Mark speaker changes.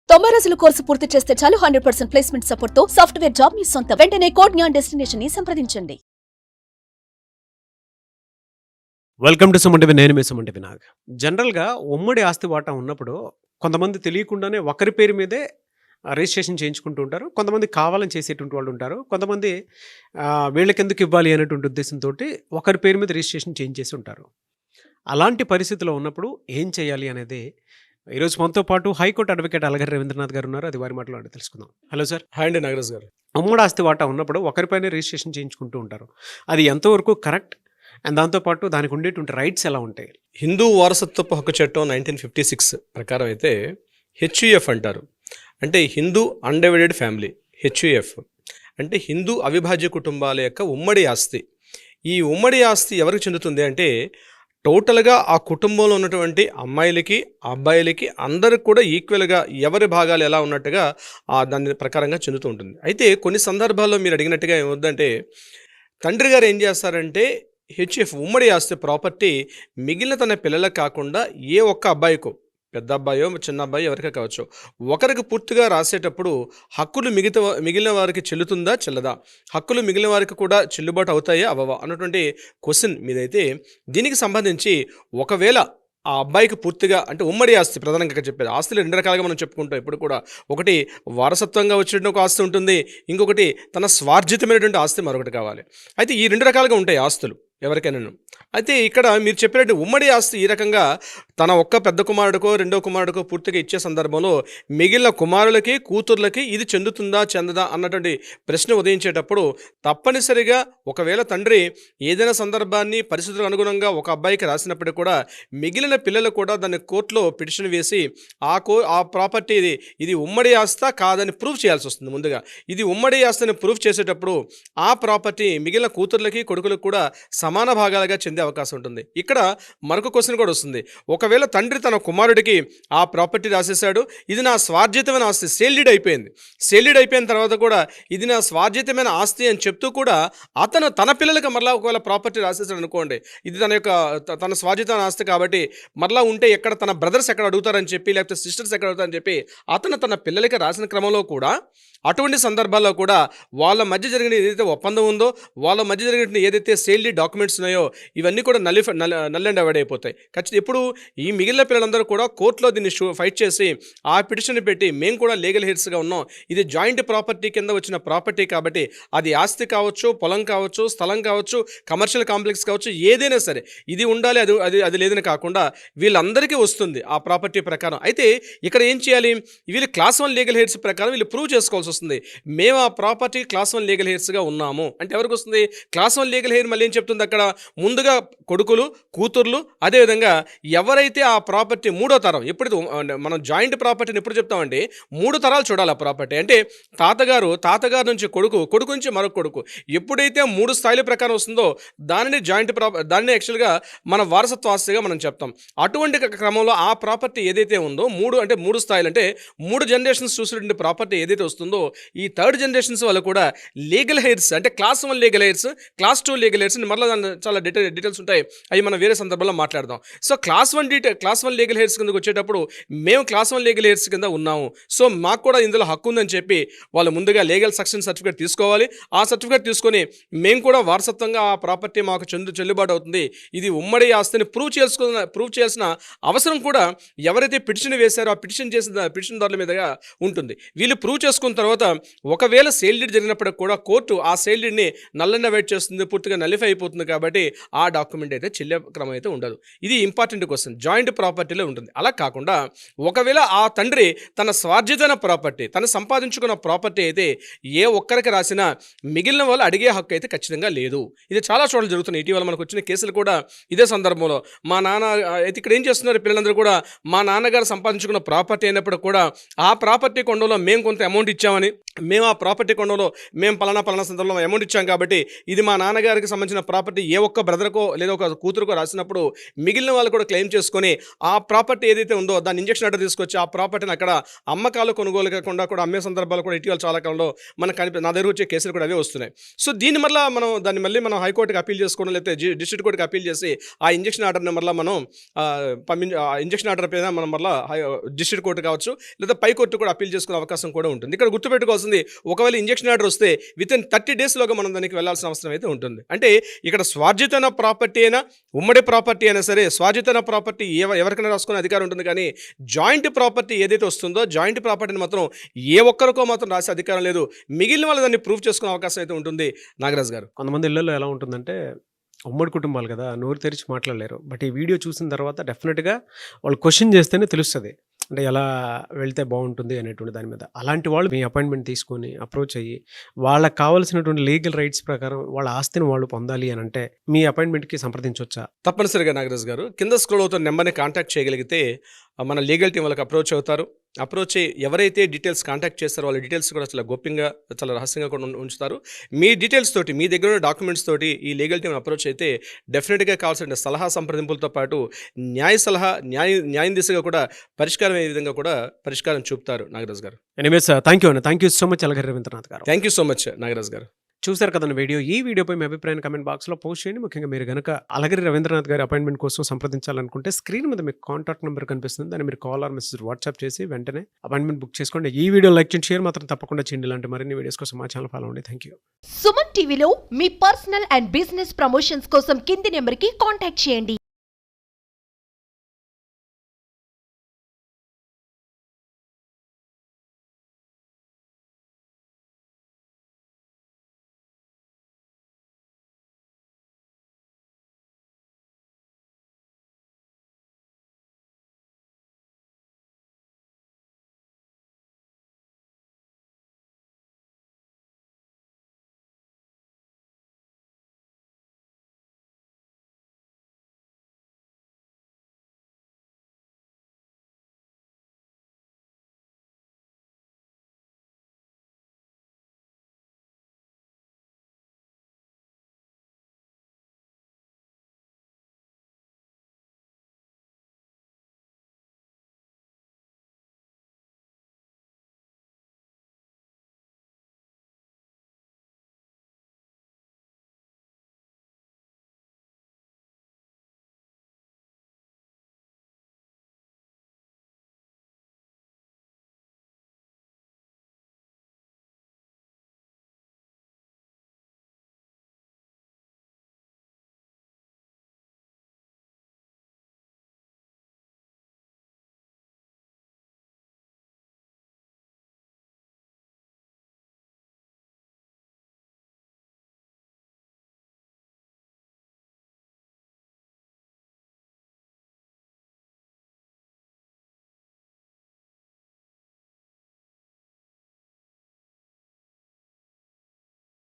Speaker 1: 90 రోజుల కోర్సు పూర్తి చేస్తే చాలు 100% ప్లేస్మెంట్ సపోర్ట్ తో సాఫ్ట్వేర్ జాబ్ మీ సొంతం. వెంటనే కోడ్ జ్ఞాన్ డెస్టినేషన్ ని సంప్రదించండి.
Speaker 2: Welcome to Suman TV. నేను మీ సుమన్ టీవీ నాగ్. జనరల్గా ఉమ్మడి ఆస్తి వాటా ఉన్నప్పుడు కొంతమంది తెలియకుండానే ఒకరి పేరు మీదే రిజిస్ట్రేషన్ చేయించుకుంటూ ఉంటారు. కొంతమంది కావాలని చేసేటువంటి వాళ్ళు ఉంటారు. కొంతమంది వీళ్ళకెందుకు ఇవ్వాలి అనేటువంటి ఉద్దేశంతో ఒకరి పేరు మీద రిజిస్ట్రేషన్ చేయించేసి ఉంటారు. అలాంటి పరిస్థితిలో ఉన్నప్పుడు ఏం చేయాలి అనేది ఈరోజు మనతో పాటు హైకోర్టు అడ్వకేట్ అలగర్ రవీంద్రనాథ్ గారు ఉన్నారు. అది వారి మాటలో తెలుసుకుందాం. Hello sir.
Speaker 3: హాయ్ అండి నాగరాజ్ గారు.
Speaker 2: ఉమ్మడి ఆస్తి వాటా ఉన్నప్పుడు ఒకరిపైన రిజిస్ట్రేషన్ చేయించుకుంటూ ఉంటారు. అది ఎంతవరకు కరెక్ట్ అండ్ దాంతోపాటు దానికి ఉండేటువంటి రైట్స్ ఎలా ఉంటాయి?
Speaker 3: హిందూ వారసత్వపు హక్కు చట్టం 1956 ప్రకారం అయితే హెచ్యుఎఫ్ అంటారు. అంటే హిందూ అన్డివైడెడ్ ఫ్యామిలీ. హెచ్యుఎఫ్ అంటే హిందూ అవిభాజ్య కుటుంబాల యొక్క ఉమ్మడి ఆస్తి. ఈ ఉమ్మడి ఆస్తి ఎవరికి చెందుతుంది అంటే టోటల్గా ఆ కుటుంబంలో ఉన్నటువంటి అమ్మాయిలకి అబ్బాయిలకి అందరికి కూడా ఈక్వల్గా ఎవరి భాగాలు ఎలా ఉన్నట్టుగా దాని ప్రకారంగా చెందుతూ ఉంటుంది. అయితే కొన్ని సందర్భాల్లో మీరు అడిగినట్టుగా ఏమవుద్దంటే తండ్రి గారు ఏం చేస్తారంటే హెచ్ఎఫ్ ఉమ్మడి ఆస్తి ప్రాపర్టీ మిగిలిన తన పిల్లలకు కాకుండా ఏ ఒక్క అబ్బాయికో, పెద్ద అబ్బాయో చిన్న అబ్బాయి ఎవరికో కావచ్చు, ఒకరికి పూర్తిగా రాసేటప్పుడు హక్కులు మిగిలిన వారికి చెల్లుతుందా చెల్లదా, హక్కులు మిగిలిన వారికి కూడా చెల్లుబాటు అవుతాయా అవ్వవా అన్నటువంటి క్వశ్చన్ మీదైతే దీనికి సంబంధించి ఒకవేళ ఆ అబ్బాయికి పూర్తిగా అంటే ఉమ్మడి ఆస్తి ప్రధానంగా చెప్పేది ఆస్తులు రెండు రకాలుగా మనం చెప్పుకుంటాం ఎప్పుడు కూడా. ఒకటి వారసత్వంగా వచ్చిన ఒక ఆస్తి ఉంటుంది, ఇంకొకటి తన స్వార్జితమైనటువంటి ఆస్తి మరొకటి కావాలి. అయితే ఈ రెండు రకాలుగా ఉంటాయి ఆస్తులు ఎవరికైనా. అయితే ఇక్కడ మీరు చెప్పినట్టు ఉమ్మడి ఆస్తి ఈ రకంగా తన ఒక్క పెద్ద కుమారుడికో రెండో కుమారుడికో పూర్తిగా ఇచ్చే సందర్భంలో మిగిలిన కుమారులకి కూతుర్లకి ఇది చెందుతుందా చెందదా అన్నటువంటి ప్రశ్న ఉదయించేటప్పుడు తప్పనిసరిగా ఒకవేళ తండ్రి ఏదైనా సందర్భాన్ని పరిస్థితులకు అనుగుణంగా ఒక అబ్బాయికి రాసినప్పటికీ కూడా మిగిలిన పిల్లలు కూడా దాన్ని కోర్టులో పిటిషన్ వేసి ఆ ప్రాపర్టీ ఇది ఉమ్మడి ఆస్తా కాదని ప్రూవ్ చేయాల్సి వస్తుంది. ముందుగా ఇది ఉమ్మడి ఆస్తిని ప్రూవ్ చేసేటప్పుడు ఆ ప్రాపర్టీ మిగిలిన కూతుర్లకి కొడుకులకు కూడా సమాన భాగాలుగా చెందే అవకాశం ఉంటుంది. ఇక్కడ మరొక క్వశ్చన్ కూడా వస్తుంది. ఒకవేళ తండ్రి తన కుమారుడికి ఆ ప్రాపర్టీ రాసేసాడు, ఇది నా స్వార్జితమైన ఆస్తి, సేల్డీడ్ అయిపోయింది. సేల్డీడ్ అయిపోయిన తర్వాత కూడా ఇది నా స్వార్జితమైన ఆస్తి అని చెప్తూ కూడా అతను తన పిల్లలకి మరలా ఒకవేళ ప్రాపర్టీ రాసేసాడు అనుకోండి, ఇది తన స్వార్జితమైన ఆస్తి కాబట్టి మరలా ఉంటే ఎక్కడ తన బ్రదర్స్ ఎక్కడ అడుగుతారని చెప్పి, లేకపోతే సిస్టర్స్ ఎక్కడ అడుగుతారని చెప్పి అతను తన పిల్లలకి రాసిన క్రమంలో కూడా అటువంటి సందర్భాల్లో కూడా వాళ్ళ మధ్య జరిగిన ఏదైతే ఒప్పందం ఉందో, వాళ్ళ మధ్య జరిగిన ఏదైతే సేల్డీ డాక్యుమెంట్స్ ఉన్నాయో ఇవన్నీ కూడా నల్ అండ్ అవాయిడ్ అయిపోతాయి. ఖచ్చితంగా ఎప్పుడు ఈ మిగిలిన పిల్లలందరూ కూడా కోర్టులో దీన్ని ఫైట్ చేసి ఆ పిటిషన్ పెట్టి మేము కూడా లీగల్ హెయిర్స్గా ఉన్నాం, ఇది జాయింట్ ప్రాపర్టీ కింద వచ్చిన ప్రాపర్టీ కాబట్టి అది ఆస్తి కావచ్చు, పొలం కావచ్చు, స్థలం కావచ్చు, కమర్షియల్ కాంప్లెక్స్ కావచ్చు, ఏదైనా సరే ఇది ఉండాలి, అది లేదని కాకుండా వీళ్ళందరికీ వస్తుంది ఆ ప్రాపర్టీ ప్రకారం. అయితే ఇక్కడ ఏం చేయాలి, వీళ్ళు క్లాస్ 1 లీగల్ హెయిర్స్ ప్రకారం వీళ్ళు ప్రూవ్ చేసుకోవాల్సి వస్తుంది. మేము ఆ ప్రాపర్టీ క్లాస్ 1 లీగల్ హెయిర్స్గా ఉన్నాము అంటే ఎవరికి వస్తుంది? క్లాస్ 1 లీగల్ హెయిర్ మళ్ళీ ఏం చెప్తుంది అక్కడ, ముందుగా కొడుకులు కూతుర్లు, అదేవిధంగా ఎవరైతే ఆ ప్రాపర్టీ మూడో తరం, ఎప్పుడు మనం జాయింట్ ప్రాపర్టీని ఎప్పుడు చెప్తామంటే 3 తరాలు చూడాలి ఆ ప్రాపర్టీ. అంటే తాతగారు నుంచి కొడుకు నుంచి మరొక కొడుకు, ఎప్పుడైతే 3 స్థాయిల ప్రకారం వస్తుందో దానిని దానిని యాక్చువల్గా మన వారసత్వ ఆస్తిగా మనం చెప్తాం. అటువంటి క్రమంలో ఆ ప్రాపర్టీ ఏదైతే ఉందో 3 స్థాయిలు అంటే 3 జనరేషన్స్ చూసినటువంటి ప్రాపర్టీ ఏదైతే వస్తుందో ఈ 3rd జనరేషన్స్ వాళ్ళు కూడా లీగల్ హెయిర్స్ అంటే class 1 legal hairs, class 2 legal hairs మరలా చాలా డీటెయిల్స్ ఉంటాయి, అవి మనం వేరే సందర్భంలో మాట్లాడదాం. సో క్లాస్ 1 లీగల్ హెయిర్స్ కిందకు వచ్చేటప్పుడు మేము క్లాస్ 1 లీగల్ హెయిర్స్ కింద ఉన్నాము, సో మాకు కూడా ఇందులో హక్కు ఉందని చెప్పి వాళ్ళు ముందుగా లీగల్ సక్సెషన్ సర్టిఫికేట్ తీసుకోవాలి. ఆ సర్టిఫికేట్ తీసుకొని మేము కూడా వారసత్వంగా ఆ ప్రాపర్టీ మాకు చెల్లుబాటు అవుతుంది, ఇది ఉమ్మడి ఆస్తిని ప్రూవ్ చేయాల్సిన అవసరం కూడా ఎవరైతే పిటిషన్ వేశారో ఆ పిటిషన్దారుల మీదుగా ఉంటుంది. వీళ్ళు ప్రూవ్ చేసుకున్న తర్వాత ఒకవేళ సేల్ డీడ్ జరిగినప్పటికి కూడా కోర్టు ఆ సేల్ డీడ్ని నల్ అండ్ అవాయిడ్ చేస్తుంది, పూర్తిగా నలిఫై అయిపోతుంది. కాబట్టి ఆ డాక్యుమెంట్ అయితే చెల్లే క్రమం అయితే ఉండదు. ఇది ఇంపార్టెంట్ క్వశ్చన్. జాయింట్ ప్రాపర్టీలో ఉంటుంది. అలా కాకుండా ఒకవేళ ఆ తండ్రి తన స్వార్జితమైన ప్రాపర్టీ, తను సంపాదించుకున్న ప్రాపర్టీ అయితే ఏ ఒక్కరికి రాసినా మిగిలిన వాళ్ళు అడిగే హక్కు అయితే ఖచ్చితంగా లేదు. ఇది చాలా చోట్ల జరుగుతుంది. ఇటీవల మనకు వచ్చిన కేసులు కూడా ఇదే సందర్భంలో మా నాన్న అయితే ఇక్కడ ఏం చేస్తున్నారు, పిల్లలందరూ కూడా మా నాన్నగారు సంపాదించుకున్న ప్రాపర్టీ అయినప్పుడు కూడా ఆ ప్రాపర్టీ కొండలో మేము కొంత అమౌంట్ ఇచ్చామని, మేము ఆ ప్రాపర్టీ కొనడంలో మేము పలానా సందర్భంలో అమౌంట్ ఇచ్చాం కాబట్టి ఇది మా నాన్నగారికి సంబంధించిన ప్రాపర్టీ ఏ ఒక్క బ్రదర్కో లేదా ఒక కూతురుకో రాసినప్పుడు మిగిలిన వాళ్ళు కూడా క్లెయిమ్ చేసుకొని ఆ ప్రాపర్టీ ఏదైతే ఉందో దాన్ని ఇంజక్షన్ ఆర్డర్ తీసుకొచ్చి ఆ ప్రాపర్టీని అక్కడ అమ్మకాలు కొనుగోలు కాకుండా కూడా అమ్మే సందర్భాలు కూడా ఇటీవల చాలా కాలంలో మనకు నా దగ్గర వచ్చే కేసులు కూడా అవే వస్తున్నాయి. సో దీన్ని మళ్ళీ మనం హైకోర్టుకి అప్పీల్ చేసుకోవడం లేకపోతే డిస్ట్రిక్ట్ కోర్టుకి అప్పీల్ చేసి ఆ ఇంజక్షన్ ఆర్డర్ని మళ్ళీ మనం ఇంజక్షన్ ఆర్డర్ పైన మనం మళ్ళీ డిస్ట్రిక్ట్ కోర్టు కావచ్చు లేదా పై కోర్టు కూడా అప్పీల్ చేసుకునే అవకాశం కూడా ఉంటుంది. ఇక్కడ గుర్తుపెట్టుకోవాల్సింది, ఒకవేళ ఇంజక్షన్ ఆర్డర్ వస్తే వితిన్ 30 డేస్లోగా మనం దానికి వెళ్లాల్సిన అవసరం అయితే ఉంటుంది. అంటే ఇక్కడ స్వార్జితమైన ప్రాపర్టీ అయినా ఉమ్మడి ప్రాపర్టీ అయినా సరే స్వార్జితమైన ప్రాపర్టీ ఎవరికైనా రాసుకునే అధికారం ఉంటుంది. కానీ జాయింట్ ప్రాపర్టీ ఏదైతే వస్తుందో జాయింట్ ప్రాపర్టీని మాత్రం ఏ ఒక్కరికో మాత్రం రాసే అధికారం లేదు. మిగిలిన వాళ్ళు దాన్ని ప్రూవ్ చేసుకునే అవకాశం అయితే ఉంటుంది. నాగరాజ్ గారు,
Speaker 2: కొంతమంది ఇళ్లలో ఎలా ఉంటుందంటే ఉమ్మడి కుటుంబాలు కదా, నోరు తెరిచి మాట్లాడలేరు. బట్ ఈ వీడియో చూసిన తర్వాత డెఫినెట్గా వాళ్ళు క్వశ్చన్ చేస్తేనే తెలుస్తుంది అంటే ఎలా వెళ్తే బాగుంటుంది అనేటువంటి దాని మీద. అలాంటి వాళ్ళు మీ అపాయింట్మెంట్ తీసుకొని అప్రోచ్ అయ్యి వాళ్ళకి కావాల్సినటువంటి లీగల్ రైట్స్ ప్రకారం వాళ్ళ ఆస్తిని వాళ్ళు పొందాలి అని అంటే మీ అపాయింట్మెంట్కి సంప్రదించవచ్చా?
Speaker 3: తప్పనిసరిగా నాగరాజ్ గారు, కింద స్క్రోల్ అవుతున్న నెంబర్ని కాంటాక్ట్ చేయగలిగితే మన లీగల్ టీం వాళ్ళకి అప్రోచ్ అవుతారు. అప్రోచ్ అయ్యి ఎవరైతే డీటెయిల్స్ కాంటాక్ట్ చేస్తారో వాళ్ళ డీటెయిల్స్ కూడా చాలా గోప్యంగా చాలా రహస్యంగా కూడా ఉంచుతారు. మీ డీటెయిల్స్ తోటి మీ దగ్గర ఉన్న డాక్యుమెంట్స్ తోటి ఈ లీగల్ టీం అప్రోచ్ అయితే డెఫినెట్గా కావాల్సిన సలహా సంప్రదింపులతో పాటు న్యాయం దిశగా కూడా పరిష్కారం అయ్యే విధంగా కూడా పరిష్కారం చూపుతారు. Nagaraj garu,
Speaker 2: anyways thank you so much Alagari Ravindranath garu.
Speaker 3: Thank you so much Nagaraj garu.
Speaker 2: చూశారు కదండి వీడియో. ఈ వీడియోపై మీ అభిప్రాయాన్ని కమెంట్ బాక్స్లో పోస్ట్ చేయండి. ముఖ్యంగా మీరు కనుక అలగిరి రవీంద్రనాథ్ గారి అపాయింట్మెంట్ కోసం సంప్రదించాలనుకుంటే స్క్రీన్ మీద మీకు కాంటాక్ట్ నెంబర్ కనిపిస్తుంది. దాన్ని మీరు కాల్ ఆర్ మెసేజ్ వాట్సాప్ చేసి వెంటనే అపాయింట్మెంట్ బుక్ చేసుకోండి. ఈ వీడియో లైక్ చేయండి, షేర్ మాత్రం తప్పకుండా చేయండి. ఇలాంటి మరిన్ని వీడియోస్ కోసం మా ఛానల్ ఫాలో అవ్వండి. Thank you.
Speaker 4: సుమన్ టీవీలో మీ పర్సనల్ అండ్ బిజినెస్ ప్రమోషన్స్ కోసం కింది నెంబర్కి కాంటాక్ట్ చేయండి.